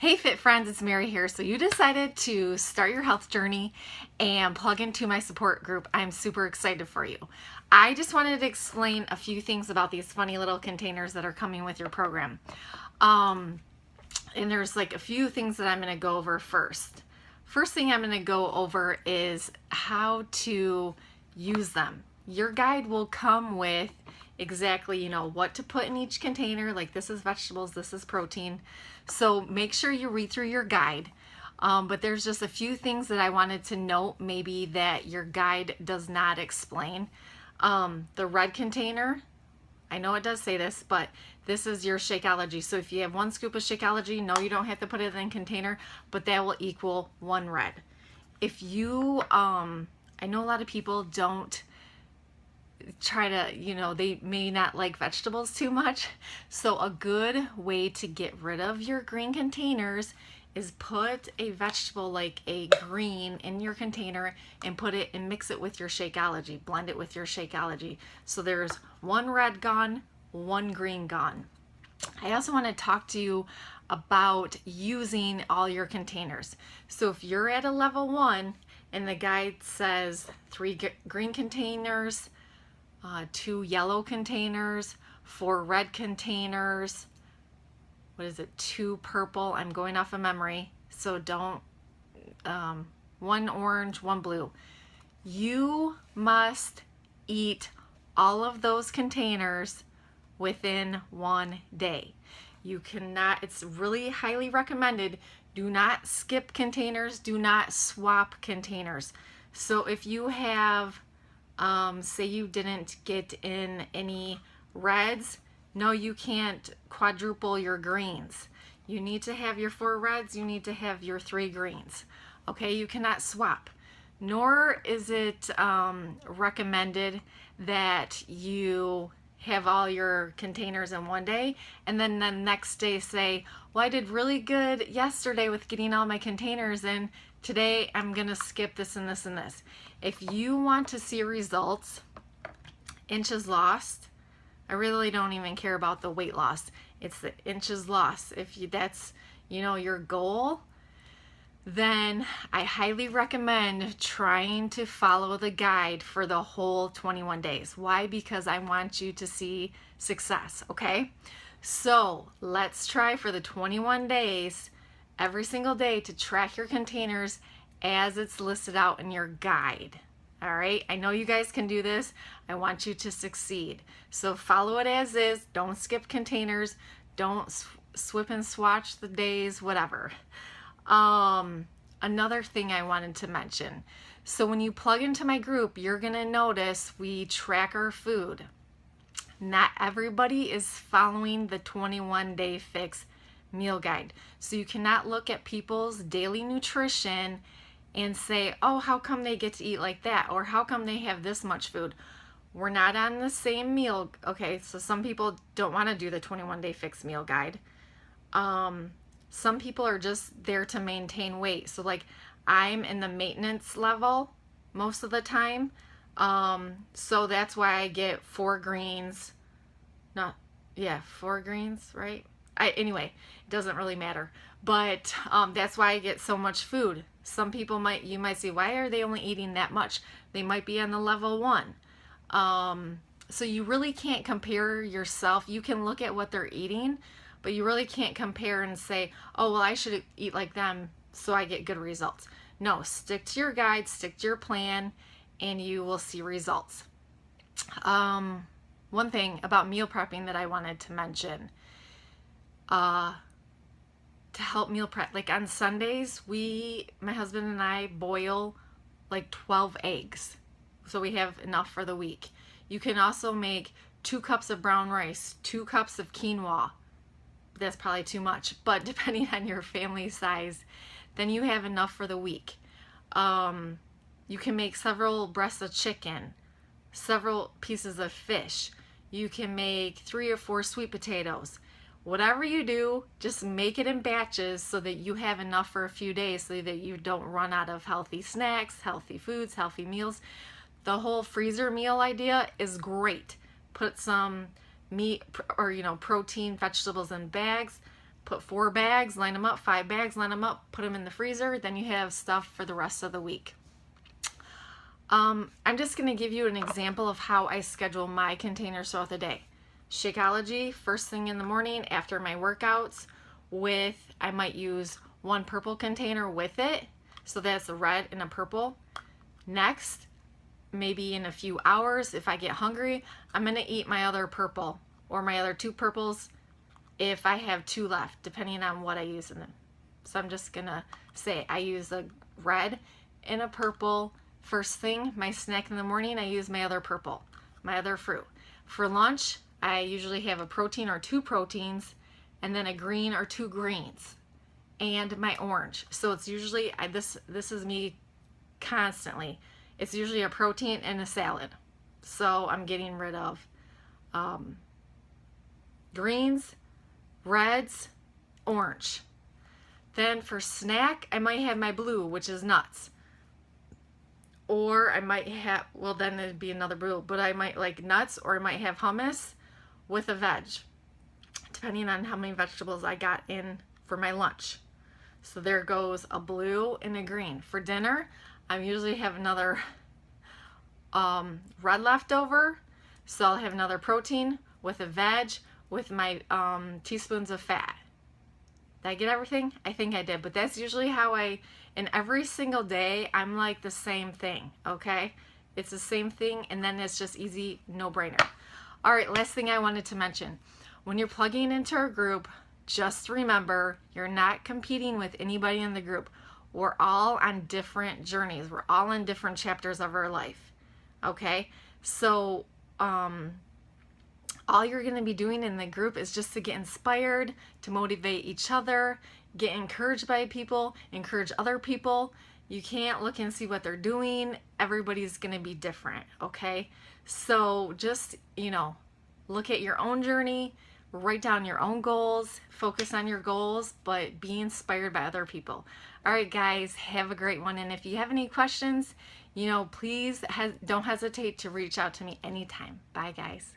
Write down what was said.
Hey Fit Friends, it's Mary here. So you decided to start your health journey and plug into my support group. I'm super excited for you. I just wanted to explain a few things about these funny little containers that are coming with your program. And there's like a few things that I'm going to go over first. First thing I'm going to go over is how to use them. Your guide will come with exactly, what to put in each container. Like this is vegetables, this is protein. So make sure you read through your guide. But there's just a few things that I wanted to note maybe that your guide does not explain. The red container, I know it does say this, but this is your Shakeology. So if you have 1 scoop of Shakeology, no, you don't have to put it in a container, but that will equal 1 red. If you, I know a lot of people don't try to, they may not like vegetables too much. So a good way to get rid of your green containers is put a vegetable like a green in your container and put it and mix it with your Shakeology. Blend it with your Shakeology. So there's 1 red gone, 1 green gone. I also want to talk to you about using all your containers. So if you're at a level 1 and the guide says 3 green containers, 2 yellow containers, 4 red containers, 2 purple, I'm going off of memory, so don't, 1 orange, 1 blue. You must eat all of those containers within 1 day. You cannot, it's really highly recommended, do not skip containers, do not swap containers. So if you have, say you didn't get in any reds, no, you can't quadruple your greens. You need to have your 4 reds, you need to have your 3 greens. Okay, you cannot swap. Nor is it recommended that you have all your containers in 1 day and then the next day say, well, I did really good yesterday with getting all my containers in. Today I'm gonna skip this and this and this. If you want to see results, inches lost, I really don't even care about the weight loss. It's the inches lost. If that's your goal, then I highly recommend trying to follow the guide for the whole 21 days. Why? Because I want you to see success, okay? So let's try for the 21 days, every single day, to track your containers as it's listed out in your guide. All right, I know you guys can do this. I want you to succeed. So follow it as is. Don't skip containers. Don't swip and swatch the days, whatever. Another thing I wanted to mention. So when you plug into my group, you're gonna notice we track our food. Not everybody is following the 21-day fix meal guide. So you cannot look at people's daily nutrition and say, oh, how come they get to eat like that? Or how come they have this much food? We're not on the same meal. Okay, so some people don't want to do the 21-day fix meal guide. Some people are just there to maintain weight. So like I'm in the maintenance level most of the time. So that's why I get 4 greens. 4 greens, right? Anyway, it doesn't really matter. But that's why I get so much food. Some people you might say, why are they only eating that much? They might be on the level 1. So you really can't compare yourself. You can look at what they're eating, but you really can't compare and say, oh, well, I should eat like them so I get good results. No, stick to your guide, stick to your plan, and you will see results. One thing about meal prepping that I wanted to mention, to help meal prep, like on Sundays, my husband and I boil like 12 eggs. So we have enough for the week. You can also make 2 cups of brown rice, 2 cups of quinoa. That's probably too much, but depending on your family size, then you have enough for the week. You can make several breasts of chicken, several pieces of fish. You can make 3 or 4 sweet potatoes. Whatever you do, just make it in batches so that you have enough for a few days so that you don't run out of healthy snacks, healthy foods, healthy meals. The whole freezer meal idea is great. Put some meat or protein, vegetables in bags. Put 4 bags, line them up, 5 bags, line them up, put them in the freezer. Then you have stuff for the rest of the week. I'm just going to give you an example of how I schedule my containers throughout the day. Shakeology, first thing in the morning after my workouts, I might use one purple container with it. So that's a red and a purple. Next, maybe in a few hours, if I get hungry, I'm going to eat my other purple or my other 2 purples if I have 2 left, depending on what I use in them. So I'm just going to say I use a red and a purple. First thing, my snack in the morning, I use my other purple, my other fruit. For lunch, I usually have a protein or 2 proteins, and then a green or 2 greens, and my orange. So it's usually, this is me constantly. It's usually a protein and a salad. So I'm getting rid of greens, reds, orange. Then for snack, I might have my blue, which is nuts. Or I might have, well then it'd be another blue, but I might like nuts, or I might have hummus with a veg, depending on how many vegetables I got in for my lunch. So there goes a blue and a green. For dinner, I usually have another red leftover, so I'll have another protein with a veg with my teaspoons of fat. Did I get everything? I think I did, but that's usually how and every single day, I'm like the same thing, okay? It's the same thing, and then it's just easy, no-brainer. All right, last thing I wanted to mention. When you're plugging into a group, just remember, you're not competing with anybody in the group. We're all on different journeys. We're all in different chapters of our life, okay? So, all you're going to be doing in the group is just to get inspired, to motivate each other, get encouraged by people, encourage other people. You can't look and see what they're doing. Everybody's going to be different, okay? So just, look at your own journey, write down your own goals, focus on your goals, but be inspired by other people. All right, guys, have a great one. And if you have any questions, please don't hesitate to reach out to me anytime. Bye, guys.